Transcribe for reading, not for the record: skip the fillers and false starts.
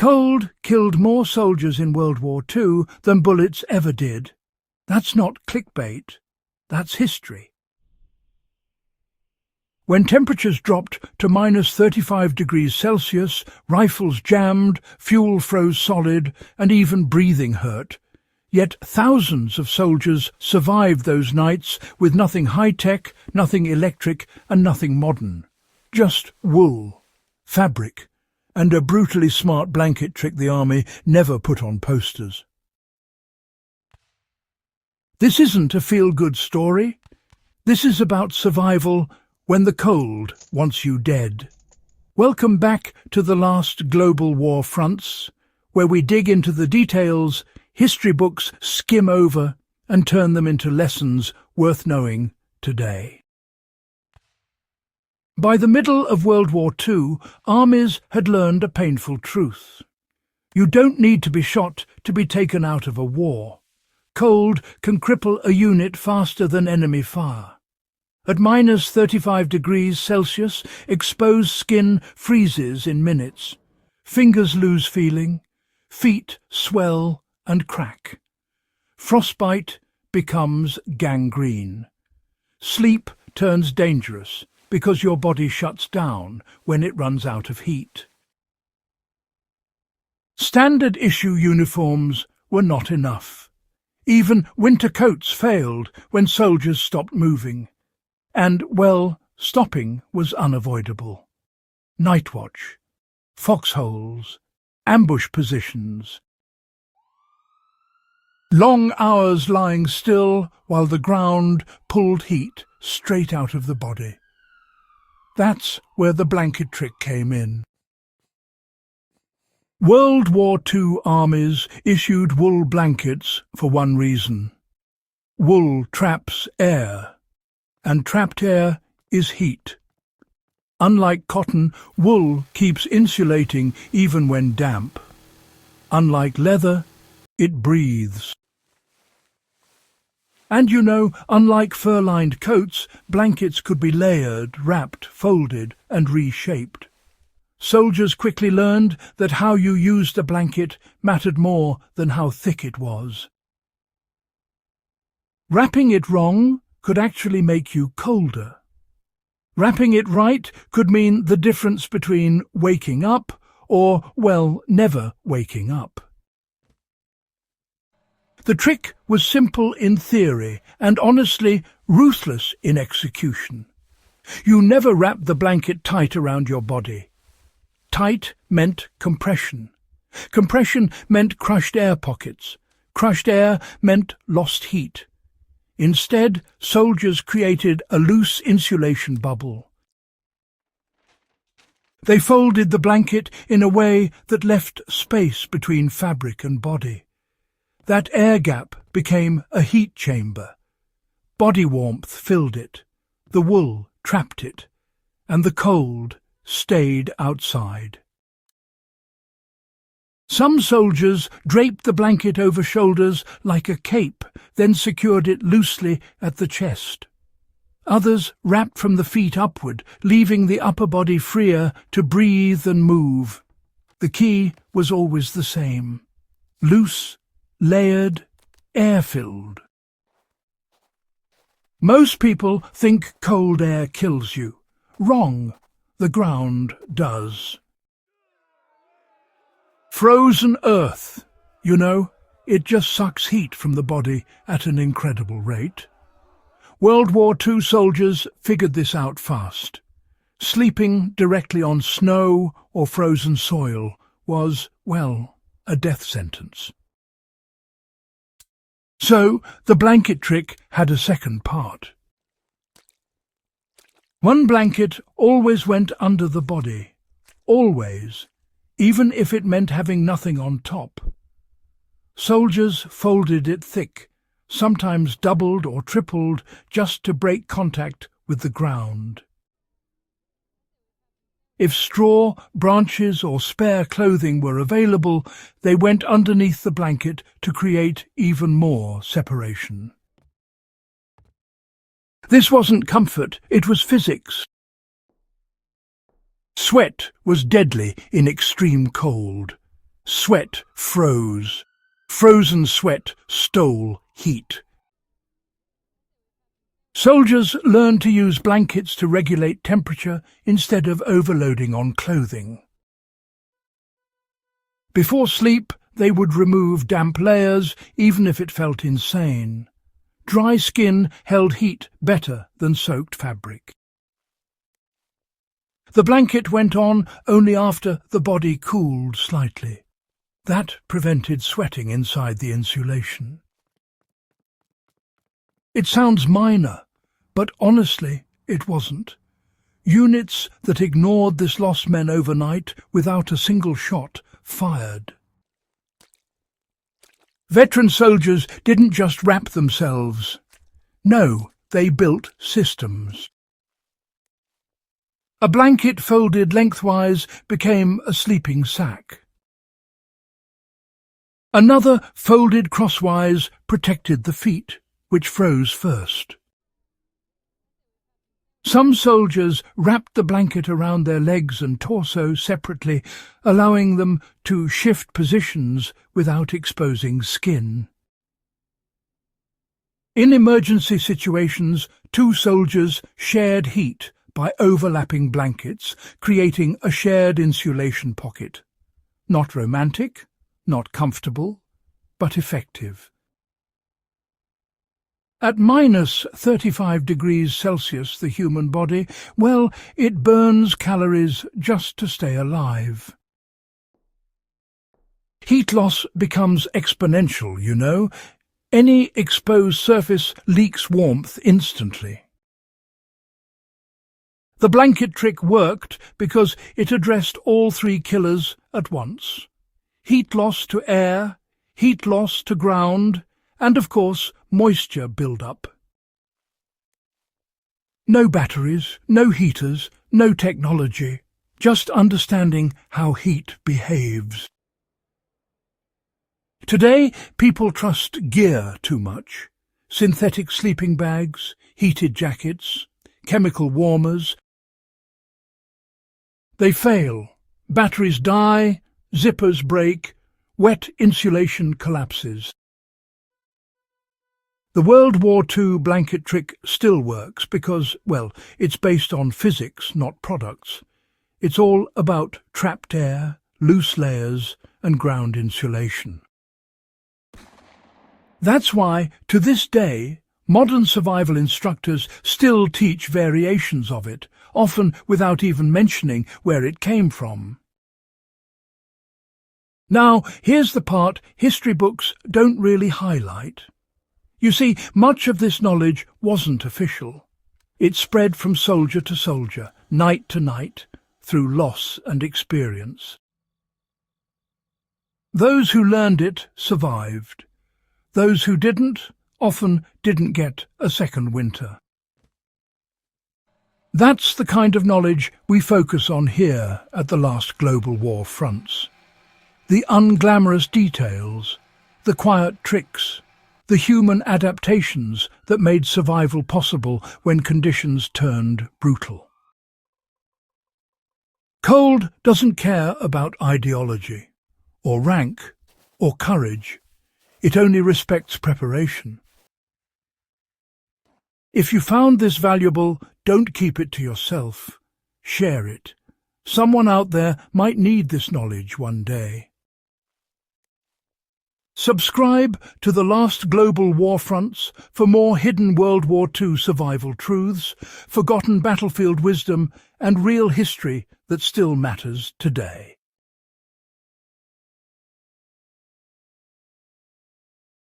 Cold killed more soldiers in World War II than bullets ever did. That's not clickbait, that's history. When temperatures dropped to -35 degrees Celsius, rifles jammed, fuel froze solid, and even breathing hurt. Yet thousands of soldiers survived those nights with nothing high-tech, nothing electric, and nothing modern. Just wool, fabric, and a brutally smart blanket trick the army never put on posters. This isn't a feel-good story. This is about survival when the cold wants you dead. Welcome back to the last global war fronts, where we dig into the details history books skim over and turn them into lessons worth knowing today. By the middle of World War II, armies had learned a painful truth. You don't need to be shot to be taken out of a war. Cold can cripple a unit faster than enemy fire. At -35 degrees Celsius, exposed skin freezes in minutes. Fingers lose feeling, feet swell and crack. Frostbite becomes gangrene. Sleep turns dangerous because your body shuts down when it runs out of heat. Standard issue uniforms were not enough. Even winter coats failed when soldiers stopped moving. And, well, stopping was unavoidable. Night watch, foxholes, ambush positions. Long hours lying still while the ground pulled heat straight out of the body. That's where the blanket trick came in. World War II armies issued wool blankets for one reason. Wool traps air, and trapped air is heat. Unlike cotton, wool keeps insulating even when damp. Unlike leather, it breathes. And you know, unlike fur-lined coats, blankets could be layered, wrapped, folded, and reshaped. Soldiers quickly learned that how you used a blanket mattered more than how thick it was. Wrapping it wrong could actually make you colder. Wrapping it right could mean the difference between waking up or, well, never waking up. The trick was simple in theory and honestly ruthless in execution. You never wrapped the blanket tight around your body. Tight meant compression. Compression meant crushed air pockets. Crushed air meant lost heat. Instead, soldiers created a loose insulation bubble. They folded the blanket in a way that left space between fabric and body. That air gap became a heat chamber. Body warmth filled it, the wool trapped it, and the cold stayed outside. Some soldiers draped the blanket over shoulders like a cape, then secured it loosely at the chest. Others wrapped from the feet upward, leaving the upper body freer to breathe and move. The key was always the same: loose, layered, air-filled. Most people think cold air kills you. Wrong. The ground does. Frozen earth, you know, it just sucks heat from the body at an incredible rate. World War II soldiers figured this out fast. Sleeping directly on snow or frozen soil was, well, a death sentence. So the blanket trick had a second part. One blanket always went under the body, always, even if it meant having nothing on top. Soldiers folded it thick, sometimes doubled or tripled, just to break contact with the ground. If straw, branches or spare clothing were available, they went underneath the blanket to create even more separation. This wasn't comfort, it was physics. Sweat was deadly in extreme cold. Sweat froze. Frozen sweat stole heat. Soldiers learned to use blankets to regulate temperature instead of overloading on clothing. Before sleep, they would remove damp layers, even if it felt insane. Dry skin held heat better than soaked fabric. The blanket went on only after the body cooled slightly. That prevented sweating inside the insulation. It sounds minor, but honestly, it wasn't. Units that ignored this lost men overnight without a single shot fired. Veteran soldiers didn't just wrap themselves. No, they built systems. A blanket folded lengthwise became a sleeping sack. Another folded crosswise protected the feet, which froze first. Some soldiers wrapped the blanket around their legs and torso separately, allowing them to shift positions without exposing skin. In emergency situations, two soldiers shared heat by overlapping blankets, creating a shared insulation pocket. Not romantic, not comfortable, but effective. At minus 35 degrees Celsius, the human body, well, it burns calories just to stay alive. Heat loss becomes exponential, you know. Any exposed surface leaks warmth instantly. The blanket trick worked because it addressed all three killers at once. Heat loss to air, heat loss to ground, and of course moisture build-up. No batteries, no heaters, no technology, just understanding how heat behaves. Today, people trust gear too much. Synthetic sleeping bags, heated jackets, chemical warmers. They fail. Batteries die, zippers break, wet insulation collapses. The World War II blanket trick still works because, well, it's based on physics, not products. It's all about trapped air, loose layers, and ground insulation. That's why, to this day, modern survival instructors still teach variations of it, often without even mentioning where it came from. Now, here's the part history books don't really highlight. You see, much of this knowledge wasn't official. It spread from soldier to soldier, night to night, through loss and experience. Those who learned it survived. Those who didn't often didn't get a second winter. That's the kind of knowledge we focus on here at the last global war fronts. The unglamorous details, the quiet tricks, the human adaptations that made survival possible when conditions turned brutal. Cold doesn't care about ideology, or rank, or courage. It only respects preparation. If you found this valuable, don't keep it to yourself. Share it. Someone out there might need this knowledge one day. Subscribe to The Last Global War Fronts for more hidden World War II survival truths, forgotten battlefield wisdom, and real history that still matters today.